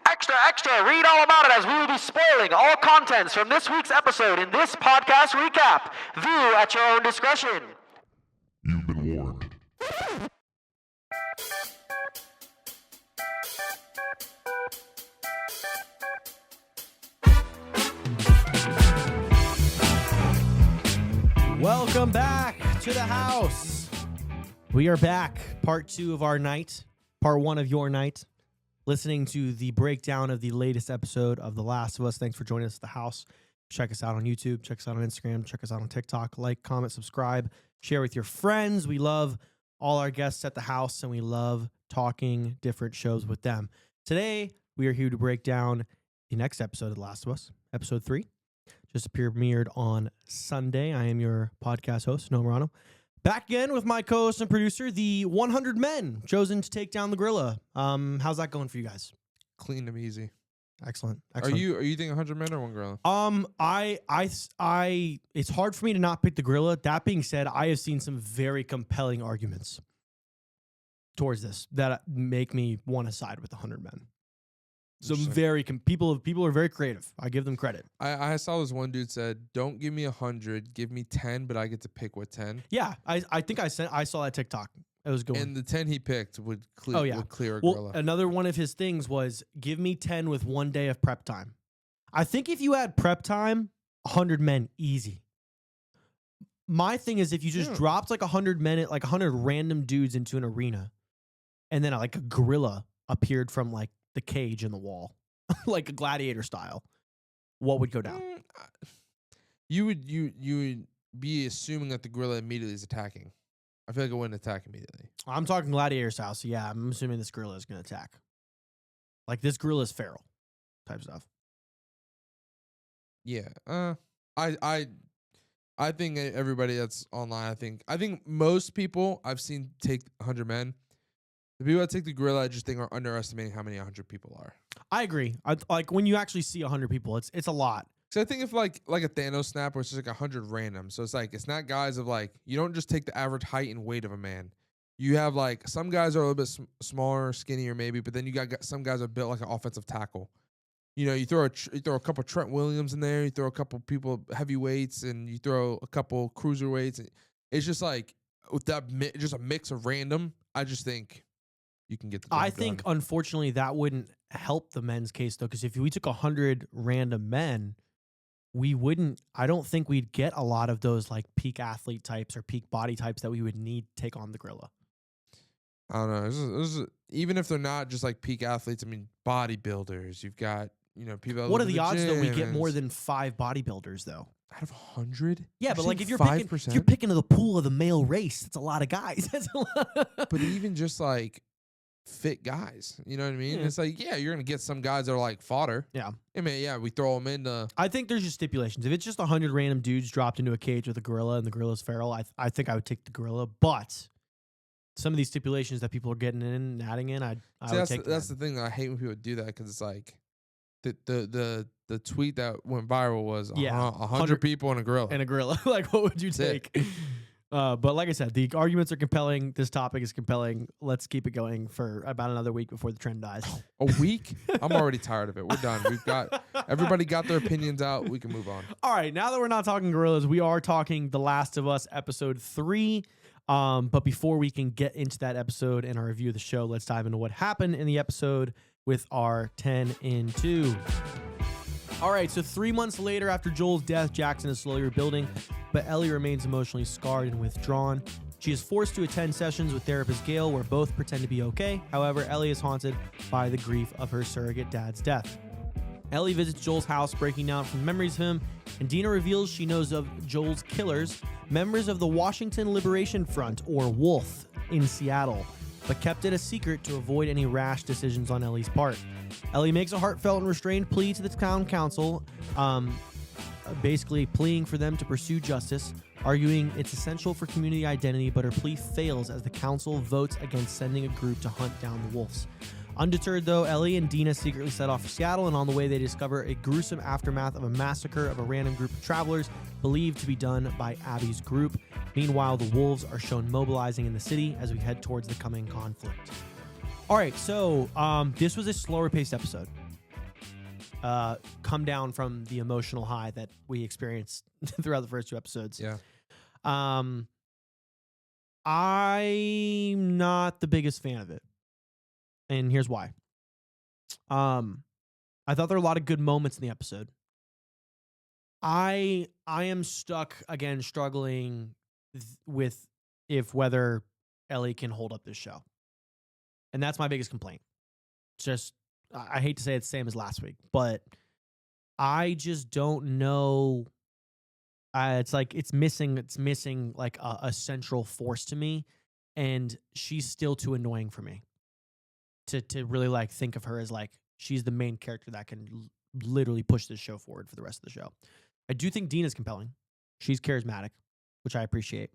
Extra, extra, read all about it as we will be spoiling all contents from this week's episode in this podcast recap. View at your own discretion. You've been warned. Welcome back to the house. We are back. Part 2 of our night. Part 1 of your night. Listening to the breakdown of the latest episode of The Last of Us. Thanks for joining us at the house. Check us out on YouTube. Check us out on Instagram. Check us out on TikTok. Like, comment, subscribe. Share with your friends. We love all our guests at the house, and we love talking different shows with them. Today, we are here to break down the next episode of The Last of Us, episode 3. Just premiered on Sunday. I am your podcast host, Noah Marano. Back again with my co-host and producer, the 100 men chosen to take down the gorilla. How's that going for you guys? Clean and easy. Excellent. Are you thinking 100 men or one gorilla? It's hard for me to not pick the gorilla. That being said, I have seen some very compelling arguments towards this that make me want to side with the 100 men. Some very people are very creative. I give them credit. I saw this one dude said, "Don't give me 100, give me 10, but I get to pick what 10." Yeah, I think I saw that TikTok. It was going. And the 10 he picked would clear. Would clear a well, gorilla. Another one of his things was give me 10 with 1 day of prep time. I think if you had prep time, 100 men easy. My thing is if you just dropped like 100 men, like 100 random dudes into an arena, and then like a gorilla appeared from like the cage in the wall, like a gladiator style, what would go down? You would be assuming that the gorilla immediately is attacking. I feel like it wouldn't attack immediately. I'm talking gladiator style, so yeah, I'm assuming this gorilla is going to attack. Like this gorilla is feral type stuff. Yeah. I think everybody that's online, I think most people I've seen take 100 men. The people that take the gorilla, I just think are underestimating how many 100 people are. I agree. Like when you actually see 100 people, it's a lot. So I think if like a Thanos snap, where it's just like 100 random. So it's like it's not guys of like you don't just take the average height and weight of a man. You have like some guys are a little bit smaller, skinnier maybe, but then you got some guys are built like an offensive tackle. You know, you throw a couple Trent Williams in there, you throw a couple people heavyweights, and you throw a couple cruiserweights. And it's just like with that just a mix of random. I just think you can get the job I think, done. unfortunately, that wouldn't help the men's case, though, because if we took 100 random men, I don't think we'd get a lot of those, like, peak athlete types or peak body types that we would need to take on the gorilla. I don't know. This is, even if they're not just, like, peak athletes, I mean, bodybuilders. You've got, people that What are live in the odds, though, we get gym more and than 5 bodybuilders, though? out of 100? Yeah, but, like, if you're 5%? picking to the pool of the male race, that's a lot of guys. That's a lot. But even just, like, fit guys, you know what I mean? Yeah. It's like, yeah, you're gonna get some guys that are like fodder. Yeah. I mean, yeah, we throw them into. I think there's just stipulations. If it's just 100 random dudes dropped into a cage with a gorilla and the gorilla's feral, I think I would take the gorilla. But some of these stipulations that people are getting in and adding in, I would take. That's the thing that I hate when people do that, because it's like the tweet that went viral was 100 people and a gorilla. And a gorilla. Like, what would you take? But like I said, the arguments are compelling. This topic is compelling. Let's keep it going for about another week before the trend dies. A week? I'm already tired of it. We're done. Everybody got their opinions out. We can move on. All right. Now that we're not talking gorillas, we are talking The Last of Us episode 3. But before we can get into that episode and our review of the show, let's dive into what happened in the episode with our 10 in 2. All right, so 3 months later after Joel's death, Jackson is slowly rebuilding, but Ellie remains emotionally scarred and withdrawn. She is forced to attend sessions with therapist Gail where both pretend to be okay. However, Ellie is haunted by the grief of her surrogate dad's death. Ellie visits Joel's house, breaking down from memories of him, and Dina reveals she knows of Joel's killers, members of the Washington Liberation Front, or WOLF, in Seattle, but kept it a secret to avoid any rash decisions on Ellie's part. Ellie makes a heartfelt and restrained plea to the town council, basically pleading for them to pursue justice, arguing it's essential for community identity, but her plea fails as the council votes against sending a group to hunt down the wolves. Undeterred, though, Ellie and Dina secretly set off for Seattle, and on the way they discover a gruesome aftermath of a massacre of a random group of travelers believed to be done by Abby's group. Meanwhile, the wolves are shown mobilizing in the city as we head towards the coming conflict. All right, so this was a slower paced episode. Come down from the emotional high that we experienced throughout the first 2 episodes. Yeah. I'm not the biggest fan of it, and here's why. I thought there were a lot of good moments in the episode. I am stuck again, struggling with whether Ellie can hold up this show, and that's my biggest complaint. Just I hate to say it's the same as last week, but I just don't know. It's like it's missing like a central force to me, and she's still too annoying for me to really like think of her as like she's the main character that can literally push this show forward for the rest of the show. I do think Dina's compelling. She's charismatic, which I appreciate.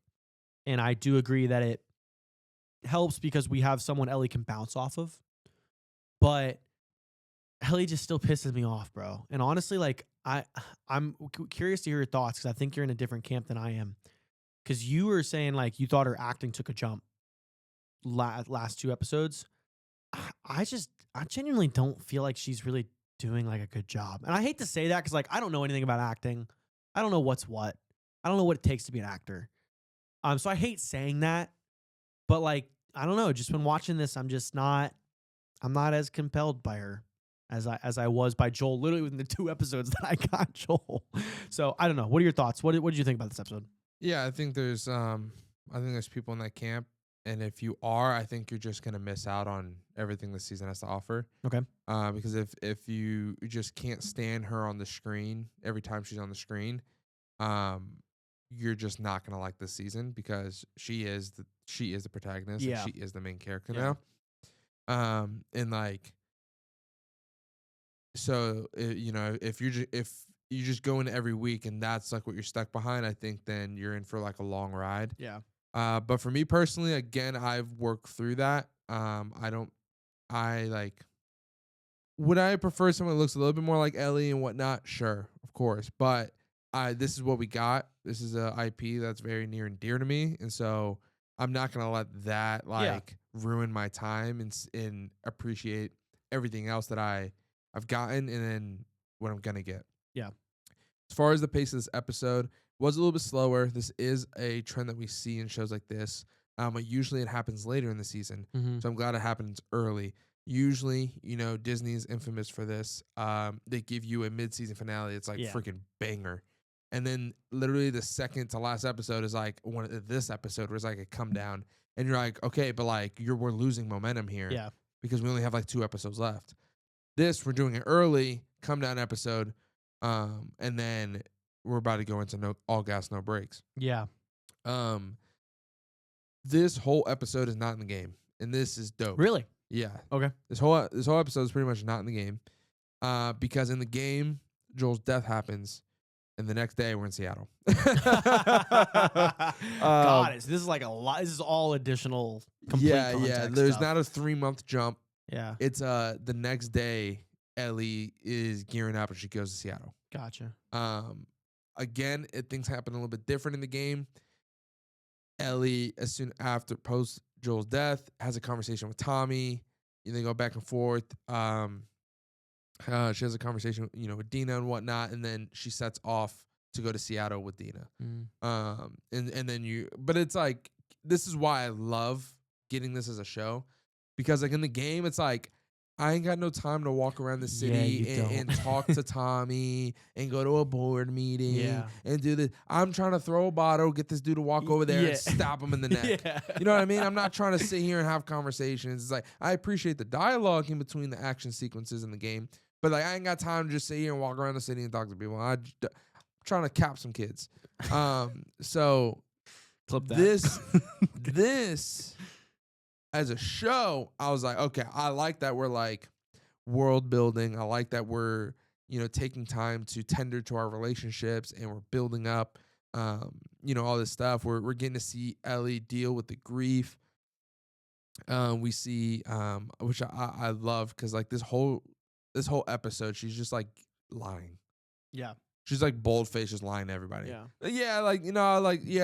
And I do agree that it helps because we have someone Ellie can bounce off of. But Ellie just still pisses me off, bro. And honestly, like I'm curious to hear your thoughts because I think you're in a different camp than I am. Because you were saying like you thought her acting took a jump last 2 episodes. I genuinely don't feel like she's really doing like a good job. And I hate to say that because like I don't know anything about acting. I don't know what's what. I don't know what it takes to be an actor. So I hate saying that. But like, I don't know, just when watching this, I'm not as compelled by her as I was by Joel, literally within the 2 episodes that I got Joel. So I don't know. What are your thoughts? What did you think about this episode? Yeah, I think there's people in that camp, and if you are, I think you're just gonna miss out on everything this season has to offer. Okay. Because if you just can't stand her on the screen every time she's on the screen, you're just not gonna like this season because she is the protagonist. Yeah. And she is the main character Yeah. now. And like, so if you just go in every week and that's like what you're stuck behind, I think then you're in for like a long ride. Yeah. But for me personally, again, I've worked through that. Would I prefer someone that looks a little bit more like Ellie and whatnot? Sure, of course. But this is what we got. This is a IP that's very near and dear to me, and so I'm not gonna let that ruin my time and appreciate everything else that I've gotten and then what I'm gonna get. Yeah. As far as the pace of this episode, was a little bit slower. This is a trend that we see in shows like this. But usually it happens later in the season. Mm-hmm. So I'm glad it happens early. Usually, Disney is infamous for this. They give you a mid-season finale. It's like freaking banger. And then literally the second to last episode is like this episode was like a come down. And you're like, okay, but like we're losing momentum here. Yeah. Because we only have like 2 episodes left. This, we're doing it early, come down episode. And then we're about to go into all gas, no brakes. Yeah. This whole episode is not in the game, and this is dope. Really? Yeah. Okay. This whole episode is pretty much not in the game, because in the game, Joel's death happens, and the next day we're in Seattle. Got it. So this is like a lot. This is all additional complete context. Yeah. There's stuff. not a 3-month jump. Yeah. It's the next day. Ellie is gearing up and she goes to Seattle. Gotcha. Again, things happen a little bit different in the game. Ellie, as soon after post Joel's death, has a conversation with Tommy. They go back and forth. She has a conversation, with Dina and whatnot, and then she sets off to go to Seattle with Dina. And then but it's like, this is why I love getting this as a show, because like in the game, it's like, I ain't got no time to walk around the city and talk to Tommy and go to a board meeting and do this. I'm trying to throw a bottle, get this dude to walk over there and stab him in the neck. You know what I mean? I'm not trying to sit here and have conversations. It's like, I appreciate the dialogue in between the action sequences in the game, but like I ain't got time to just sit here and walk around the city and talk to people. I'm trying to cap some kids. So Clip that. this as a show, I was like, okay, I like that we're like world building. I like that we're, taking time to tender to our relationships and we're building up, all this stuff. We're getting to see Ellie deal with the grief. We see, which I love, because like this whole episode, she's just like lying. Yeah. She's like bold-faced, just lying to everybody. Yeah. Yeah,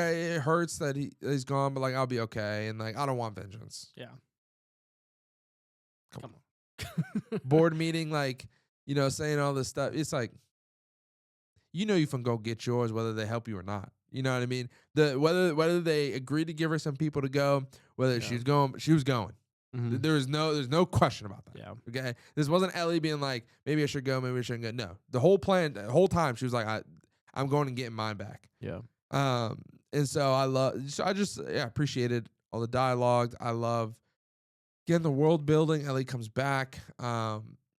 it hurts that he's gone, but like I'll be okay, and like I don't want vengeance. Yeah. Come on. Board meeting, like, you know, saying all this stuff. It's like, you know, you can go get yours, whether they help you or not. You know what I mean? Whether they agreed to give her some people to go, whether she was going, she was going. Mhm. There's no question about that. Yeah. Okay. This wasn't Ellie being like, maybe I should go, maybe I shouldn't go. No, the whole plan, the whole time she was like, I'm going and getting mine back. Yeah. And so I just appreciated all the dialogue. I love getting the world building. Ellie comes back,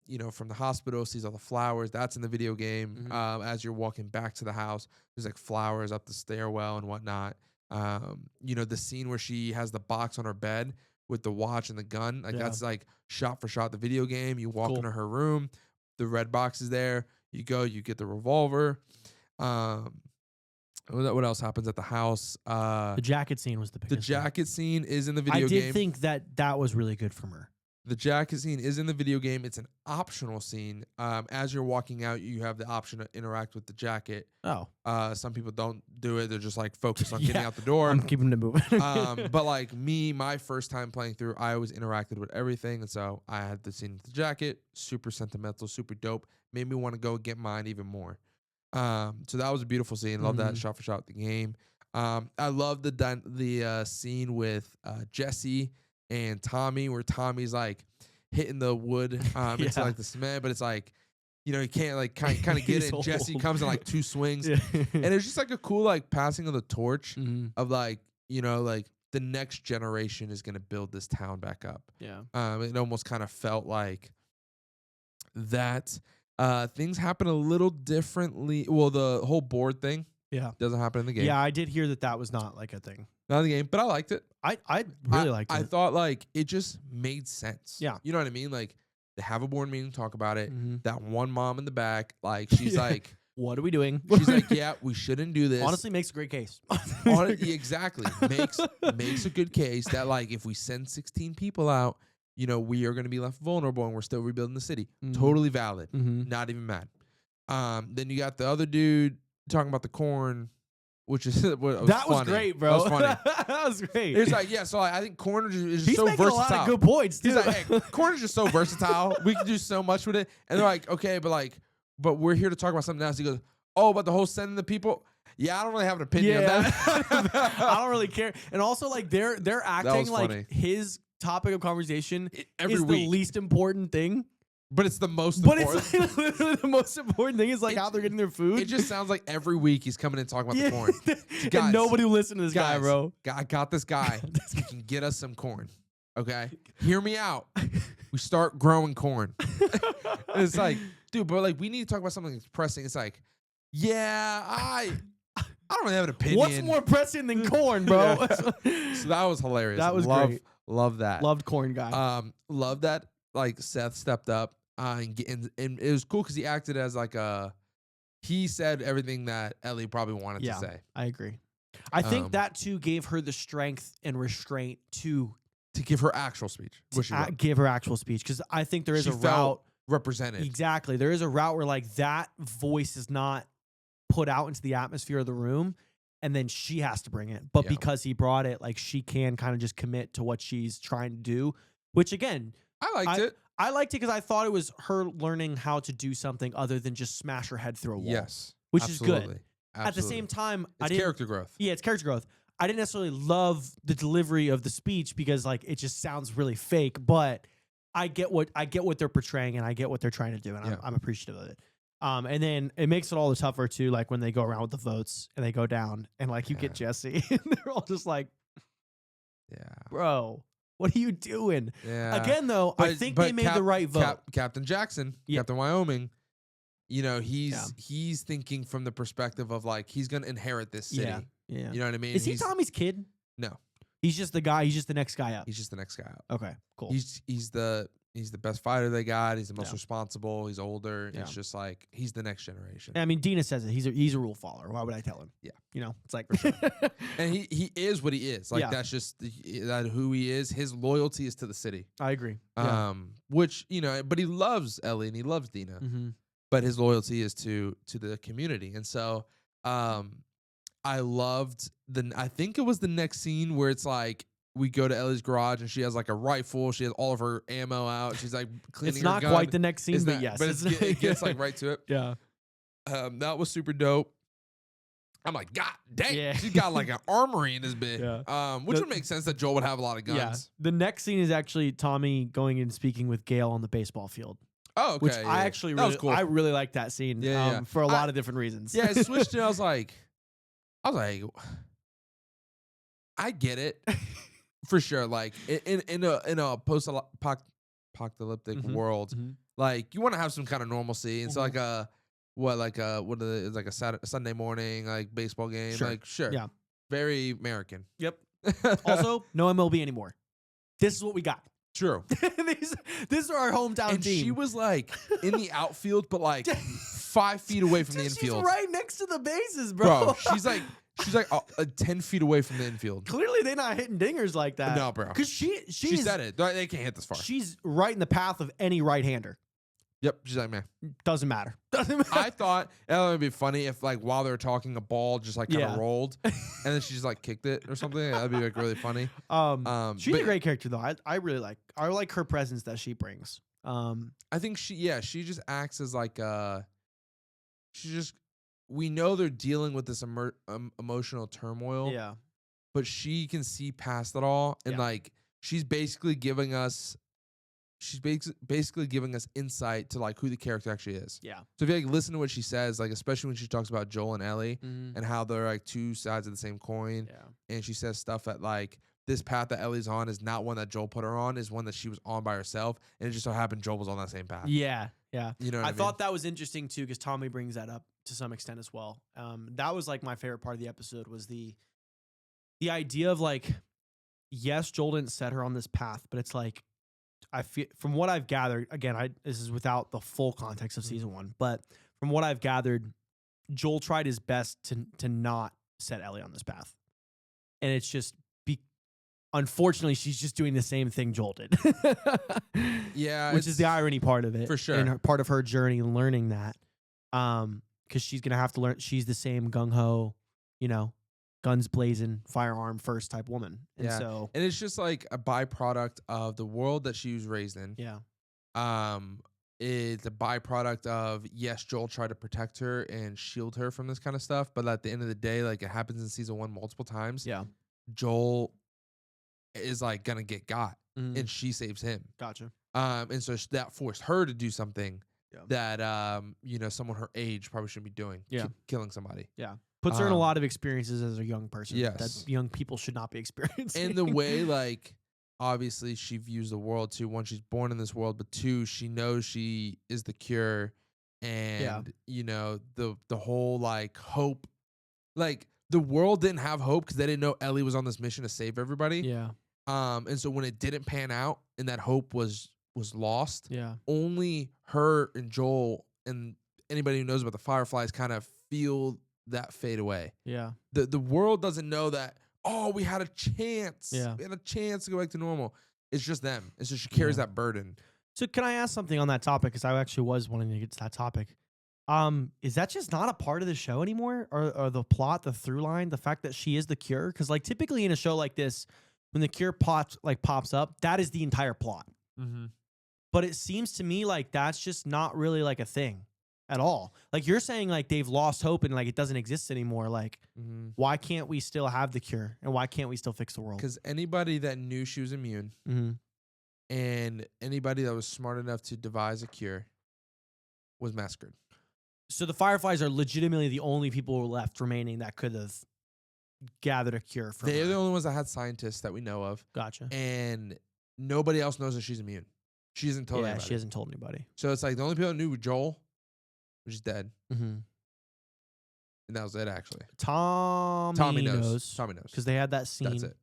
you know, from the hospital, sees all the flowers. That's in the video game. As you're walking back to the house, there's like flowers up the stairwell and whatnot. You know, the scene where she has the box on her bed with the watch and the gun, like that's like shot for shot the video game. You walk into her room, the red box is there. You go, you get the revolver. What else happens at the house? The jacket scene was the biggest. The jacket scene is in the video game. I did think that was really good from her. The jacket scene is in the video game. It's an optional scene. As you're walking out, you have the option to interact with the jacket. Oh. Some people don't do it. They're just like focused on getting out the door. I'm keeping it moving. But like me, my first time playing through, I always interacted with everything. And so I had the scene with the jacket. Super sentimental, super dope. Made me want to go get mine even more. So that was a beautiful scene. Love that shot for shot the game. I love the scene with Jesse and Tommy, where Tommy's like hitting the wood into like the cement, but it's like, you know, he can't like kind of get it. And Jesse comes in like 2 swings, and it's just like a cool like passing of the torch of like, you know, like the next generation is gonna build this town back up. Yeah. It almost kind of felt like that. Things happen a little differently. Well, the whole board thing doesn't happen in the game. Yeah, I did hear that was not like a thing. Not in the game, but I liked it. I really liked it. I thought like it just made sense. Yeah. You know what I mean? Like they have a board meeting, talk about it. That one mom in the back, like she's like, what are we doing? She's like, yeah, we shouldn't do this. Honestly, makes a great case. Exactly. Makes a good case that like if we send 16 people out, you know, we are going to be left vulnerable and we're still rebuilding the city. Totally valid. Not even mad. Then you got the other dude talking about the corn, which is that was great, bro. That was funny. That was great. It's like, yeah, so I think corn is just He's so making versatile. a lot of good points, too. He's like, hey, corn is just so versatile. We can do so much with it. And they're like, okay, but we're here to talk about something else. He goes, oh, about the whole sending the people. Yeah, I don't really have an opinion of that. I don't really care. And also, like, they're acting like funny. his topic of conversation every is week. the least important thing. But it's the most But important. it's like, literally the most important thing is like how they're getting their food. It just sounds like every week he's coming in talking about the corn. Guys, and nobody will listen to this guy, bro. I got this guy. He can get us some corn. Okay? Hear me out. We start growing corn. It's like, dude, but like we need to talk about something that's pressing. It's like, yeah, I don't really have an opinion. What's more pressing than corn, bro? So that was hilarious. That was great. great. Love that. Loved corn guy. Love that like Seth stepped up and it was cool because he acted as like he said everything that Ellie probably wanted to say. I agree. I think that too gave her the strength and restraint to give her actual speech. Give her actual speech, because I think there is she a felt route represented. Exactly. There is a route where like that voice is not put out into the atmosphere of the room, and then she has to bring it. But because he brought it, like she can kind of just commit to what she's trying to do, which again, I liked it. I liked it because I thought it was her learning how to do something other than just smash her head through a wall. Yes. Which absolutely. is good. Absolutely. At the same time, it's character growth. Yeah, it's character growth. I didn't necessarily love the delivery of the speech because like it just sounds really fake, but I get what they're portraying and I get what they're trying to do, and I'm appreciative of it. And then it makes it all the tougher too, like when they go around with the votes and they go down and like you get Jesse and they're all just like, bro, what are you doing? Yeah. Again, though, I think they made the right vote. Captain Jackson, Captain Wyoming, you know, he's thinking from the perspective of like he's gonna inherit this city. Yeah. You know what I mean? Is he Tommy's kid? No. He's just the guy. He's just the next guy up. He's just the next guy up. Okay, cool. He's the best fighter they got. He's the most responsible. He's older. It's just like he's the next generation. I mean, Dina says it. He's a rule follower. Why would I tell him? Yeah, you know, it's like, and he is what he is. Like that's just that who he is. His loyalty is to the city. I agree. Which you know, but he loves Ellie and he loves Dina. But his loyalty is to the community, and so I loved I think it was the next scene where it's like we go to Ellie's garage and she has like a rifle. She has all of her ammo out. She's like cleaning It's her not gun. quite the next scene, It's but not- yes. But it gets like right to it. Yeah. That was super dope. I'm like, God dang, Yeah. she's got like an armory in this bit. Yeah. Which would make sense that Joel would have a lot of guns. Yeah. The next scene is actually Tommy going and speaking with Gail on the baseball field, Oh, okay. which yeah, I yeah. actually That was really, cool. I really like that scene. Yeah, yeah. For a lot of different reasons. Yeah, I switched it. I was like, I get it for sure. Like in a post-apocalyptic world, like you want to have some kind of normalcy. And so like it's like a Sunday morning like baseball game. Sure. Like sure, Yeah. very American. Yep. Also, no MLB anymore. This is what we got. True. These are our hometown And team. she was like in the outfield, but like 5 feet away from the infield. She's right next to the bases, bro. Bro, she's like 10 feet away from the infield. Clearly they're not hitting dingers like that. No, bro. Because she said it. They can't hit this far. She's right in the path of any right-hander. Yep. She's like, man. Doesn't matter. Doesn't matter. I thought it would be funny if like while they were talking, a ball just like kind of Yeah. rolled, and then she just like kicked it or something. That'd be like really funny. She's but a great character though. I really like her presence that she brings. I think she just acts as like we know they're dealing with this emotional turmoil. Yeah. But she can see past it all, and Yeah. like she's basically giving us insight to like who the character actually is. Yeah. So if you like listen to what she says, like especially when she talks about Joel and Ellie Mhm. and how they're like two sides of the same coin, Yeah. and she says stuff that like this path that Ellie's on is not one that Joel put her on, is one that she was on by herself, and it just so happened Joel was on that same path. Yeah. Yeah. You know what I mean? thought that was interesting too because Tommy brings that up to some extent as well. That was like my favorite part of the episode was the idea of like, yes, Joel didn't set her on this path, but it's like I feel from what I've gathered. Again, this is without the full context of season 1, but from what I've gathered, Joel tried his best to not set Ellie on this path, and it's just unfortunately she's just doing the same thing Joel did. Yeah, which is the irony part of it for sure. and part of her journey and learning that, because she's gonna have to learn. She's the same gung ho, guns blazing, firearm first type woman, and Yeah. so And it's just like a byproduct of the world that she was raised in. yeah, It's a byproduct of, yes, Joel tried to protect her and shield her from this kind of stuff, but at the end of the day, like it happens in season 1 multiple times. yeah, Joel is like gonna get got, Mhm. and she saves him. Gotcha. And so that forced her to do something Yeah. that someone her age probably shouldn't be doing. Yeah. Killing somebody. Yeah, puts her in a Um, lot of experiences as a young person Yes. that young people should not be experiencing. And the way, like, obviously she views the world too. One, she's born in this world, but two, she knows she is the cure, and the whole like hope, like the world didn't have hope because they didn't know Ellie was on this mission to save everybody. yeah, And so when it didn't pan out and that hope was lost, yeah, only her and Joel and anybody who knows about the Fireflies kind of feel that fade away. yeah. The world doesn't know that, oh, we had a chance. Yeah. We had a chance to go back to normal. It's just them. It's just she carries Yeah. that burden. So can I ask something on that topic? Because I actually was wanting to get to that topic. Is that just not a part of the show anymore, or the plot, the through line, the fact that she is the cure? Because like typically in a show like this, when the cure pops up, that is the entire plot. Mm-hmm. But it seems to me like that's just not really like a thing at all. Like you're saying, like they've lost hope and like it doesn't exist anymore. Like why can't we still have the cure, and why can't we still fix the world? Because anybody that knew she was immune Mm-hmm. and anybody that was smart enough to devise a cure was massacred. So the Fireflies are legitimately the only people left remaining that could have gathered a cure from They're her. the only ones that had scientists that we know of, Gotcha. and nobody else knows that she's immune. She hasn't told Yeah, anybody. she hasn't told anybody. So it's like the only people that knew were Joel, which is dead, Mm-hmm. and that was it actually. Tommy knows. Tommy knows. Because they had that scene. That's it.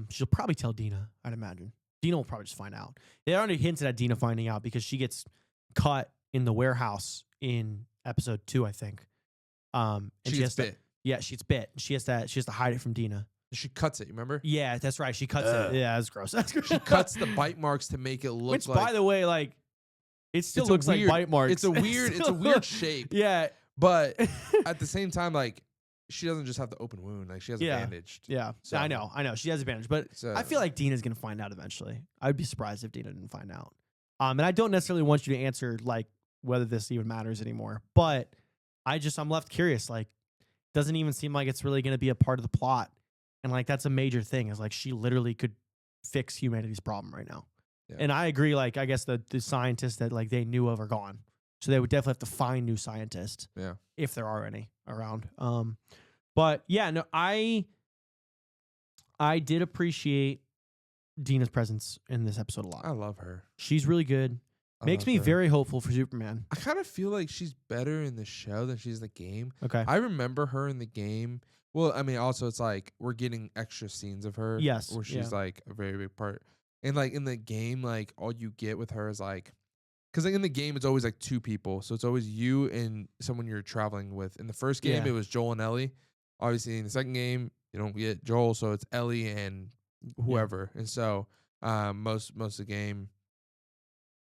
She'll probably tell Dina, I'd imagine. Dina will probably just find out. They already hinted at Dina finding out because she gets cut in the warehouse in episode 2, I think. And She gets has bit. to, yeah, she's bit. She has to hide it from Dina. She cuts it. You remember? Yeah, that's right. She cuts it. Yeah, that's gross. That's gross. She cuts the bite marks to make it look Which, like. by the way, like it still It's a looks weird- like bite marks. It's a weird. It's a weird shape. Yeah, But at the same time, like she doesn't just have the open wound. Like she has Yeah. a bandaged. Yeah, So- I know. She has advantage, but So, I feel like Dina's gonna find out eventually. I'd be surprised if Dina didn't find out. And I don't necessarily want you to answer like whether this even matters anymore, but I'm left curious. Like, doesn't even seem like it's really gonna be a part of the plot, and like that's a major thing. Is like she literally could fix humanity's problem right now. Yeah. And I agree. Like, I guess the scientists that like they knew of are gone, so they would definitely have to find new scientists. Yeah. If there are any around. But yeah, no, I did appreciate Dina's presence in this episode a lot. I love her. She's really good. I Makes love me her. very hopeful for Superman. I kind of feel like she's better in the show than she's in the game. Okay. I remember her in the game. Well, I mean, also it's like we're getting extra scenes of her. Yes, where she's like a very big part. And like in the game, like all you get with her is like, because like in the game it's always like two people, so it's always you and someone you're traveling with. In the first game, Yeah. it was Joel and Ellie. Obviously, in the second game, you don't get Joel, so it's Ellie and whoever. And so most of the game,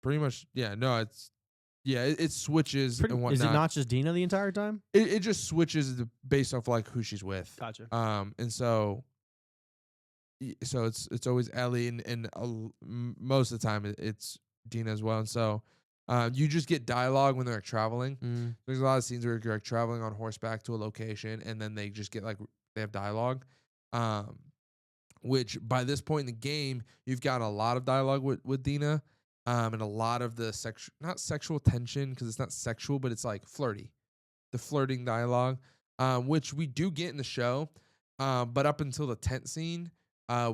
pretty much, it switches and whatnot. Is it not just Dina the entire time? It just switches based off like who she's with. Gotcha. And so it's always Ellie and most of the time it's Dina as well. And so you just get dialogue when they're like traveling. There's a lot of scenes where you're like traveling on horseback to a location and then they just get like they have dialogue. Which by this point in the game you've got a lot of dialogue with Dina. And a lot of the not sexual tension because it's not sexual, but it's like flirty, the flirting dialogue, which we do get in the show. But up until the tent scene,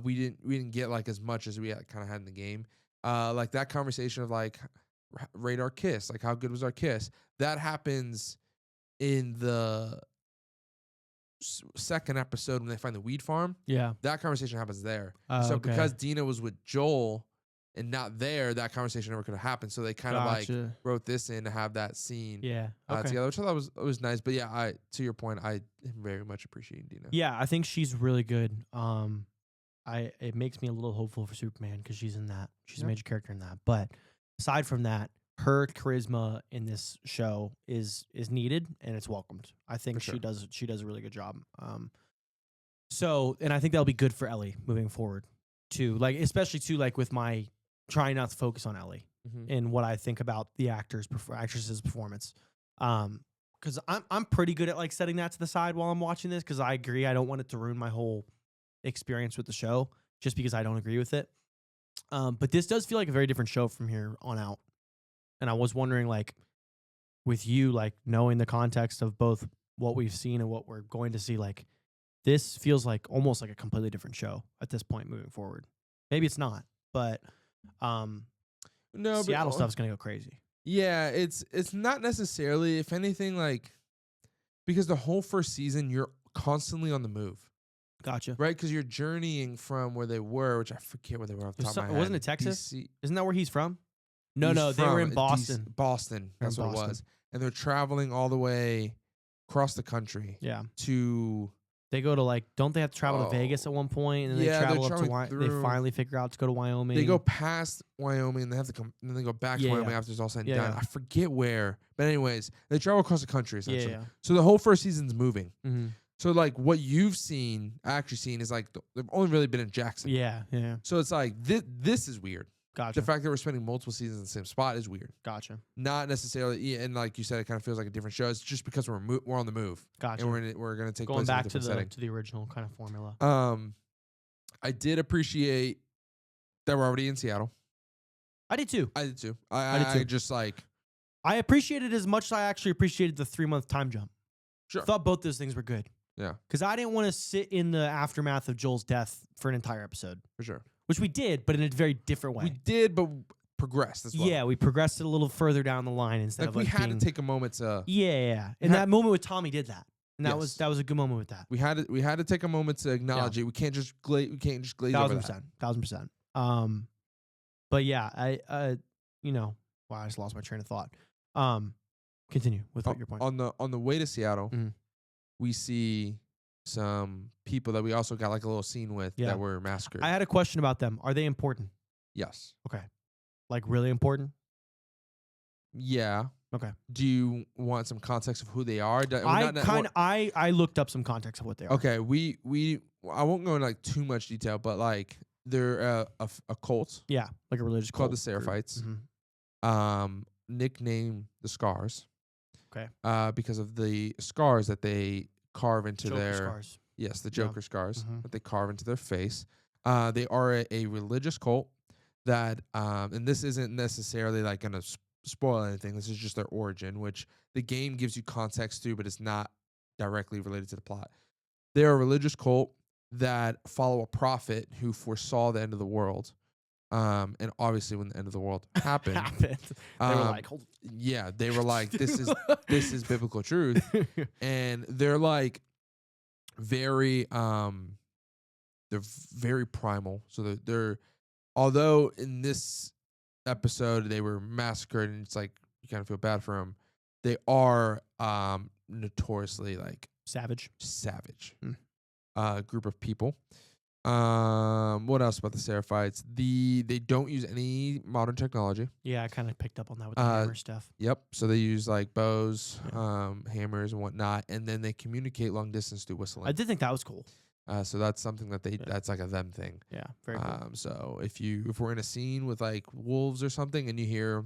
we didn't get like as much as we kind of had in the game. Like that conversation of like rate our kiss, like how good was our kiss? That happens in the second episode when they find the weed farm. Yeah. That conversation happens there. Oh, So okay. because Dina was with Joel and not there, that conversation never could have happened. So they kind of like Gotcha. wrote this in to have that scene Yeah. Okay. together, which I thought was nice. But yeah, to your point, I very much appreciate Dina. Yeah, I think she's really good. It makes me a little hopeful for Superman because she's in that. She's a major character in that. But aside from that, her charisma in this show is needed and it's welcomed. I think For sure. she does a really good job. And I think that'll be good for Ellie moving forward too. Like especially too like with my trying not to focus on Ellie and what I think about the actress's performance. Because I'm pretty good at like setting that to the side while I'm watching this because I agree I don't want it to ruin my whole experience with the show just because I don't agree with it. But this does feel like a very different show from here on out. And I was wondering, like, with you, like, knowing the context of both what we've seen and what we're going to see, like, this feels like almost like a completely different show at this point moving forward. Maybe it's not, but No, Seattle but stuff's going to go crazy. yeah, it's not necessarily. If anything, like because the whole first season you're constantly on the move, Gotcha. right? Because you're journeying from where they were, which I forget where they were off the top of my head. Wasn't it Texas? DC. Isn't that where he's from? No, He's they were from in Boston. Boston. They're in That's what Boston. it was. And they're traveling all the way across the country Yeah. to. They go to like, don't they have to travel to Vegas at one point, and then Yeah, they they're travel up to traveling They through- finally figure out to go to Wyoming. They go past Wyoming and they have to come. And then they go back to Yeah, Wyoming yeah. after it's all said and Yeah, done. yeah. I forget where, but anyways, they travel across the country Yeah, essentially. yeah. So the whole first season's moving. Mm-hmm. So like what you've actually seen, is like they've only really been in Jackson. Yeah, yeah. So it's like this is weird. Gotcha. The fact that we're spending multiple seasons in the same spot is weird. Gotcha. Not necessarily, yeah, and like you said, it kind of feels like a different show. It's just because we're on the move, Gotcha. and we're gonna take Going place in a back to different the setting. to the original kind of formula. I did appreciate that we're already in Seattle. I did too. I did too. I did I too. just like I appreciated it as much as I actually appreciated the 3-month time jump. Sure. I thought both those things were good. Yeah, Because I didn't want to sit in the aftermath of Joel's death for an entire episode, for sure. which we did, but in a very different way. We did, but progressed as well. Yeah, we progressed it a little further down the line instead like of we like had being, to take a moment to. Yeah. And that moment with Tommy did that. And that Yes. was a good moment with that. We had to take a moment to acknowledge it. We can't just glaze over that. 1,000%. But yeah, I wow, I just lost my train of thought. Continue with what your point. On the way to Seattle, Mhm. we see some people that we also got like a little scene with Yeah. that were massacred. I had a question about them. Are they important? Yes. Okay. Like really important? Yeah. Okay. Do you want some context of who they are? I looked up some context of what they are. Okay, I won't go into like too much detail, but like they're a cult Yeah, like a religious called cult the Seraphites. Mhm. Nicknamed the Scars. Okay. Because of the scars that they carve into Joker their scars. yes, the Joker scars Mhm. that they carve into their face. They are a religious cult that, and this isn't necessarily like gonna spoil anything. This is just their origin, which the game gives you context to, but it's not directly related to the plot. They're a religious cult that follow a prophet who foresaw the end of the world. And obviously, when the end of the world happened, They were like, hold yeah, they were like, this is biblical truth, and they're like very they're very primal. So they're although in this episode they were massacred, and it's like you kind of feel bad for them. They are notoriously like savage. Group of people. What else about the Seraphites? They don't use any modern technology. Yeah, I kind of picked up on that with the hammer stuff. Yep. So they use like bows, hammers, and whatnot, and then they communicate long distance through whistling. I did think that was cool. So that's something that that's like a them thing. Yeah, very cool. So if we're in a scene with like wolves or something, and you hear,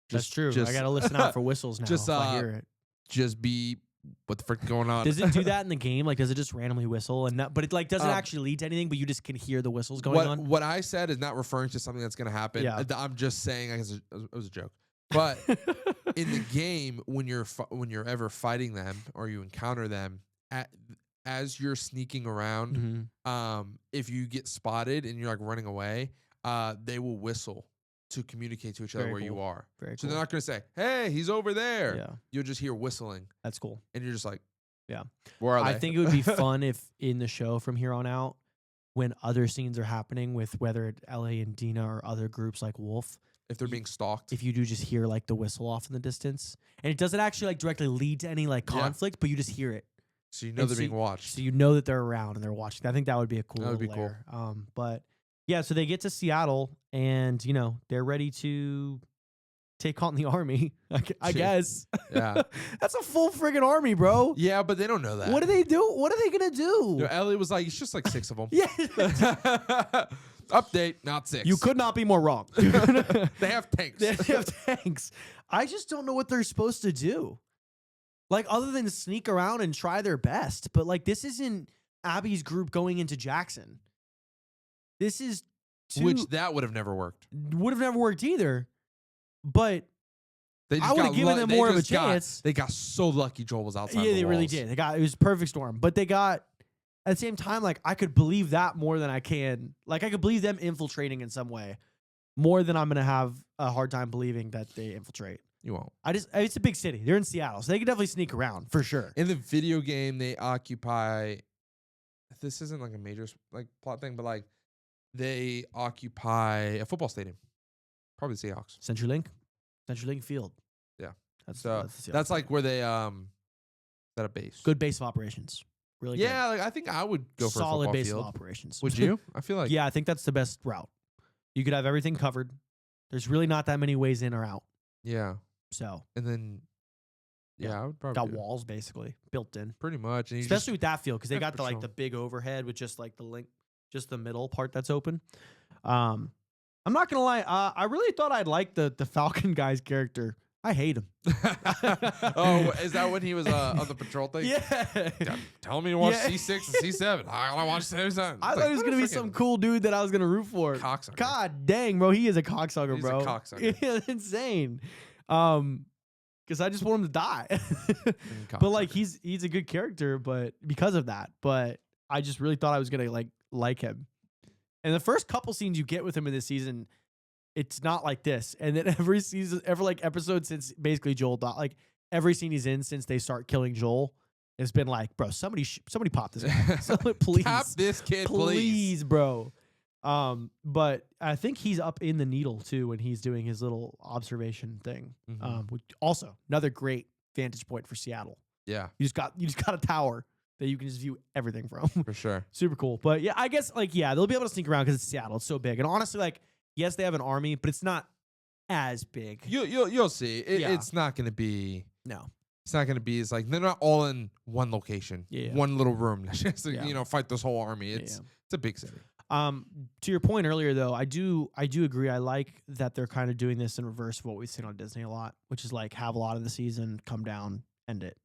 That's true. I gotta listen out for whistles now. If I hear it. Just be what the frick going on? Does it do that in the game? Like, does it just randomly whistle but it like doesn't actually lead to anything? But you just can hear the whistles going on. What I said is not referring to something that's going to happen. Yeah. I'm just saying it was a joke. But in the game, when you're ever fighting them or you encounter them, as you're sneaking around, if you get spotted and you're like running away, they will whistle to communicate to each other where you are. Very so cool. they're not going to say, "Hey, he's over there." Yeah. You'll just hear whistling. That's cool. And you're just like, yeah. Where are they? I think it would be fun if in the show from here on out, when other scenes are happening with whether it's LA and Dina or other groups like Wolf, if they're being stalked, if you do just hear like the whistle off in the distance, and it doesn't actually like directly lead to any like conflict, but you just hear it. So you know they're being watched. So you know that they're around and they're watching. I think that would be a cool. That would be layer. Cool. But yeah, so they get to Seattle and they're ready to take on the army. I guess. Yeah, that's a full friggin' army, bro. Yeah, but they don't know that. What do they do? What are they gonna do? Ellie was like, it's just like 6 of them. Yeah. Update, not 6. You could not be more wrong. They have tanks. They have tanks. I just don't know what they're supposed to do. Like, other than sneak around and try their best. But, like, this isn't Abby's group going into Jackson. This is Which that would have never worked. Would have never worked either. But I would have given them more of a chance. They got so lucky Joel was outside. Yeah, they really did. It was a perfect storm. But they got, at the same time, like, I could believe that more than I can. Like, I could believe them infiltrating in some way more than I'm going to have a hard time believing that they infiltrate. You won't. It's a big city. They're in Seattle, so they can definitely sneak around for sure. In the video game, they occupy. This isn't like a major like plot thing, but like they occupy a football stadium, probably the Seahawks. CenturyLink Field. Yeah, that's like where they that a base. Good base of operations. Really. Yeah, good. like I think I would go for solid a base field. of operations. Would you? I feel like I think that's the best route. You could have everything covered. There's really not that many ways in or out. Yeah. So and then I would probably got walls basically built in pretty much, and especially with that field because they got the big overhead with just like the link, just the middle part that's open. I'm not gonna lie, I really thought I'd like the Falcon guy's character. I hate him. Oh, is that when he was on the patrol thing? Yeah. Tell me to watch C6 and C7. I want to watch C7. I thought he was going to be some cool dude that I was going to root for. Cocksucker. God dang, bro. He is a cocksucker, bro. He's a cocksucker. Yeah, insane. Because I just want him to die. But like he's a good character, but because of that. But I just really thought I was going to like him. And the first couple scenes you get with him in this season, it's not like this. And then every episode since basically Joel died, like every scene he's in since they start killing Joel, it's been like, bro, somebody pop this guy. Please. Pop this kid, please, bro. But I think he's up in the needle too when he's doing his little observation thing. Which also another great vantage point for Seattle. Yeah. You just got a tower that you can just view everything from. For sure. Super cool. But yeah, I guess they'll be able to sneak around because it's Seattle. It's so big. And honestly, yes, they have an army, but it's not as big. You'll see. Yeah. It's not going to be. No. It's not going to be. It's like they're not all in one location, Yeah. one little room. That's just to, Yeah. fight this whole army. Yeah, It's a big city. To your point earlier, though, I do agree. I like that they're kind of doing this in reverse of what we've seen on Disney a lot, which is like have a lot of the season, come down, end it.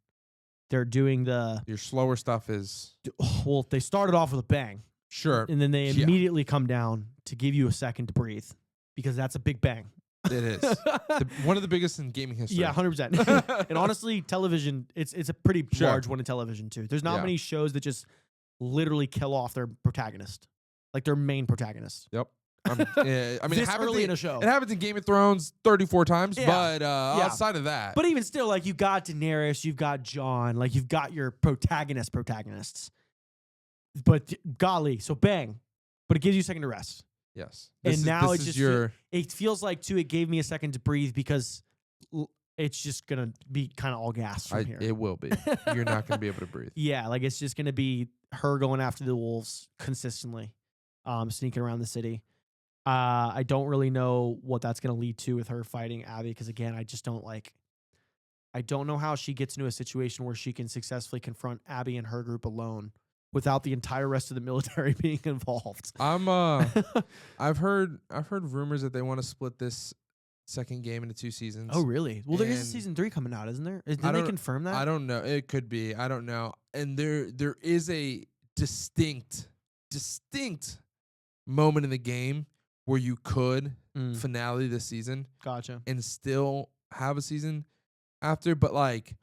They're doing Your slower stuff is well, they started off with a bang, sure. and then they Yeah. immediately come down to give you a second to breathe because that's a big bang. It is one of the biggest in gaming history. Yeah, 100%. And honestly, television, it's a pretty Sure. large one in television too. There's not Yeah. many shows that just literally kill off their protagonist, like their main protagonist. Yep. I mean, it This happens early in a show. It happens in Game of Thrones 34 times, Yeah. but Yeah. outside of that, But even still, like, you've got Daenerys, you've got Jon, like, you've got your protagonists. But golly, so bang. But it gives you a second to rest. yes. And now it's is just your It feels like, too, it gave me a second to breathe because it's just going to be kind of all gas from here. It will be. You're not going to be able to breathe. Yeah, like, it's just going to be her going after the wolves consistently, sneaking around the city. I don't really know what that's going to lead to with her fighting Abby because, again, I don't know how she gets into a situation where she can successfully confront Abby and her group alone without the entire rest of the military being involved. I've heard rumors that they want to split this second game into 2 seasons. Oh, really? Well, there is a And season 3 coming out, isn't there? Did I they don't- confirm that? I don't know. It could be. I don't know. And there is a distinct moment in the game where you could finale this season Gotcha. and still have a season after, but like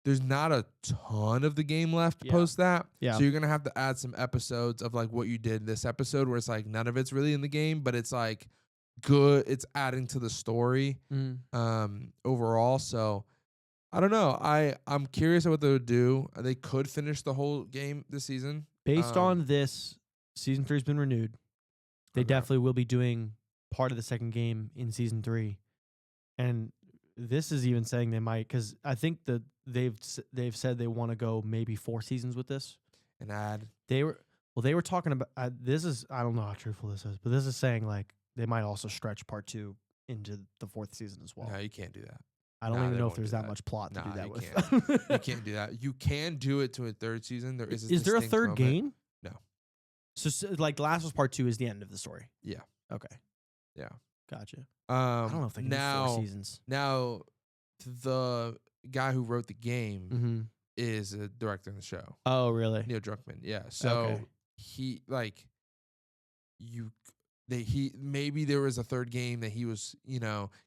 there's not a ton of the game left Yeah. post that. Yeah. So you're gonna have to add some episodes of like what you did this episode where it's like none of it's really in the game, but it's like good. It's adding to the story overall. So I don't know. I'm curious at what they would do. They could finish the whole game this season. Based on this, season 3's been renewed. They Okay. definitely will be doing part of the second game in season 3. And this is even saying they might, because I think that they've said they want to go maybe 4 seasons with this. And add. They were talking about this is, I don't know how truthful this is, but this is saying like they might also stretch part 2 into the 4th season as well. No, you can't do that. I don't Nah, even they know if won't there's do that that. much plot to Nah, do that you with. You can't do that. You can do it to a 3rd season. There is. Is there a distinct 3rd moment. game? No. So like Last of Us Part 2 is the end of the story. Yeah. Okay. Yeah. Gotcha. I don't know if they can do 4 seasons. Now, the guy who wrote the game Mm-hmm. is a director in the show, Oh, really? Neil Druckmann. Yeah. So Okay. he maybe there was a 3rd game that he was kind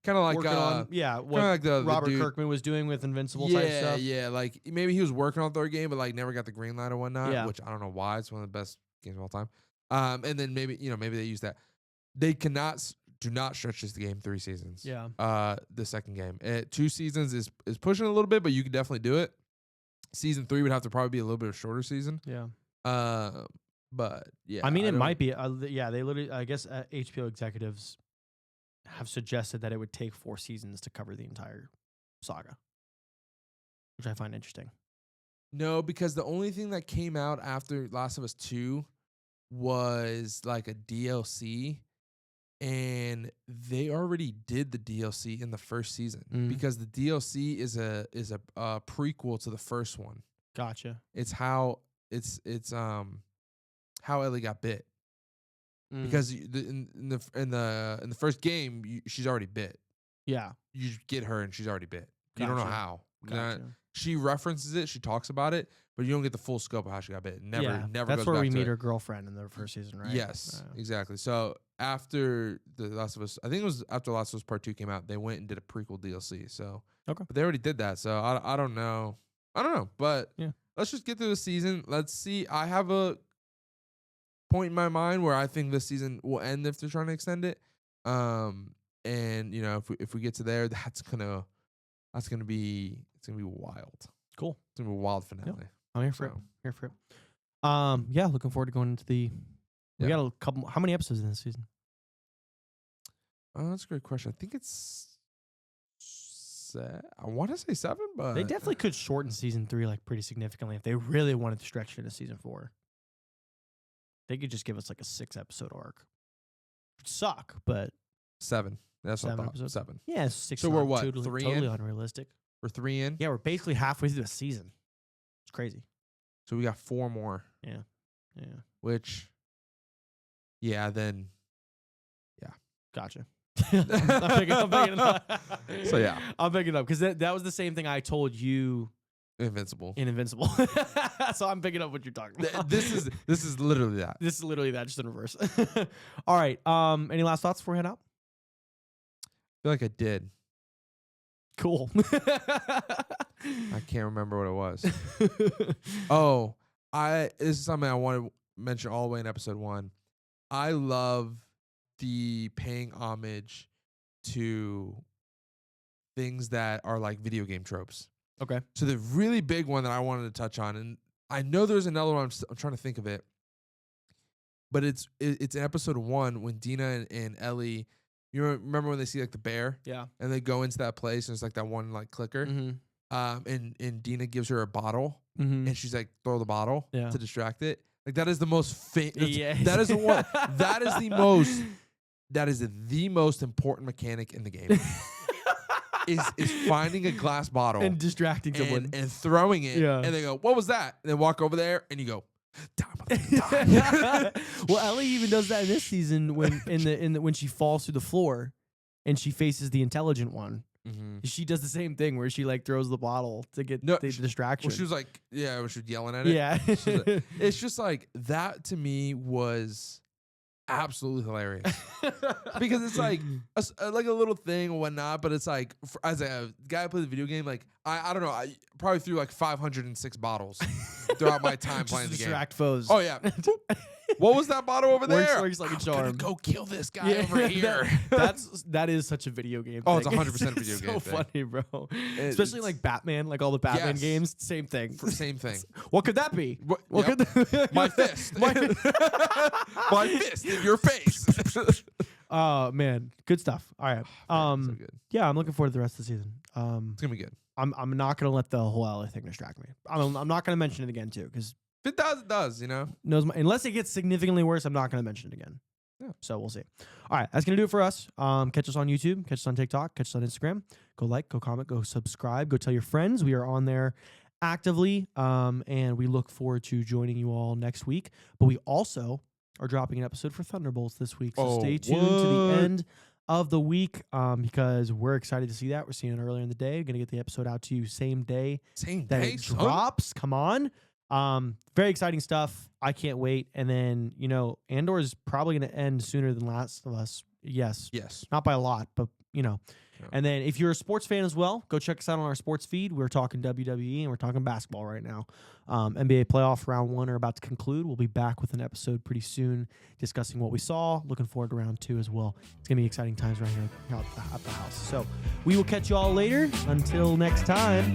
of like Working on, yeah, what like the Robert dude- Kirkman was doing with Invincible yeah, type stuff. yeah. Like maybe he was working on 3rd game, but like never got the green light or whatnot. Yeah. Which I don't know why. It's one of the best games of all time. And then maybe they use that. They do not stretch this game 3 seasons. Yeah. The second game, 2 seasons is pushing a little bit, but you could definitely do it. Season 3 would have to probably be a little bit of shorter season. Yeah. But yeah, I mean, it don't- might be. Yeah, they literally, I guess HBO executives have suggested that it would take 4 seasons to cover the entire saga, which I find interesting. No, because the only thing that came out after Last of Us 2 was like a DLC, and they already did the DLC in the 1st season because the DLC is a prequel to the first one. Gotcha. It's how how Ellie got bit because in the first game she's already bit. Yeah. You get her and she's already bit. You don't know Gotcha. how. Gotcha. She references it, she talks about it, but you don't get the full scope of how she got bit. Never That's goes where back we to meet it. her girlfriend in the 1st season, right? Yes, exactly. So after the Last of Us, I think it was after Last of Us Part 2 came out, they went and did a prequel DLC. So Okay. but they already did that. So I don't know. But Yeah. Let's just get through the season. Let's see. I have a point in my mind where I think this season will end if they're trying to extend it. And if we get to there, that's gonna be wild. Cool. It's gonna be a wild finale. I'm here for it. So. Here for it. Yeah, looking forward to going into the. We Yeah. got a couple. How many episodes in this season? That's a great question. I think it's. I want to say 7, but They definitely could shorten season 3 like pretty significantly if they really wanted to stretch it into season 4. They could just give us like a 6-episode arc. It'd suck, but 7. That's what I 7 thought. episodes. 7. Yeah, 6. So we're not what, Totally, 3 totally in? unrealistic. We're 3 in. Yeah, we're basically halfway through the season. It's crazy. So we got 4 more. Yeah. Which, yeah, then, Gotcha. I'm picking it up. So, yeah. I'm picking it up because that was the same thing I told you Invincible. in Invincible. So I'm picking up what you're talking about. This is literally that. This is literally that, just in reverse. All right. Any last thoughts before we head out? I feel like I did. Cool. I can't remember what it was. Oh, this is something I want to mention all the way in episode 1. I love the paying homage to things that are like video game tropes. Okay. So the really big one that I wanted to touch on, and I know there's another one. I'm trying to think of it, but it's in episode 1 when Dina and Ellie. You remember when they see like the bear? Yeah. And they go into that place and it's like that one like clicker. Mm-hmm. And Dina gives her a bottle Mm-hmm. and she's like, throw the bottle Yeah. to distract it. Like that is the most Yeah. that is the one. That is the most. That is the most important mechanic in the game. is finding a glass bottle And distracting someone. and throwing it. Yeah. And they go, what was that? And then walk over there and you go, die. Well, Ellie even does that in this season when when she falls through the floor and she faces the intelligent one. Mm-hmm. She does the same thing where she like throws the bottle to get No, the distraction. Well, she was like, yeah, she was yelling at it. Yeah. It's just like that to me was absolutely hilarious because it's like like a little thing or whatnot, but it's like as a guy who plays a video game, like I don't know, I probably threw like 506 bottles throughout my time Just playing to the game. distract foes. Oh yeah. What was that bottle over there? Works like a I'm gonna charm. go kill this guy over here. That is such a video game. Oh, it's thing. 100% a video game So thing. funny, bro. Especially like Batman, like all the Batman Yes. games. Same thing. Same thing. What could that be? What could my fist. My- My fist in your face. Oh man, good stuff. All right. So good. Yeah, I'm looking forward to the rest of the season. It's gonna be good. I'm not gonna let the whole Ellie thing distract me. I'm not gonna mention it again too, because If it does, it does, you know? unless it gets significantly worse, I'm not gonna mention it again. Yeah. So we'll see. All right, that's gonna do it for us. Catch us on YouTube, catch us on TikTok, catch us on Instagram. Go like, go comment, go subscribe, go tell your friends. We are on there actively, and we look forward to joining you all next week. But we also are dropping an episode for Thunderbolts this week, so stay tuned to the end of the week, because we're excited to see that. We're seeing it earlier in the day. Gonna get the episode out to you same day that it son. drops. Come on. Very exciting stuff. I can't wait. And then, Andor is probably going to end sooner than Last of Us. Yes. Not by a lot, but Yeah. And then if you're a sports fan as well, go check us out on our sports feed. We're talking WWE and we're talking basketball right now. NBA playoff round 1 are about to conclude. We'll be back with an episode pretty soon discussing what we saw. Looking forward to round 2 as well. It's going to be exciting times right here at the house. So we will catch you all later. Until next time.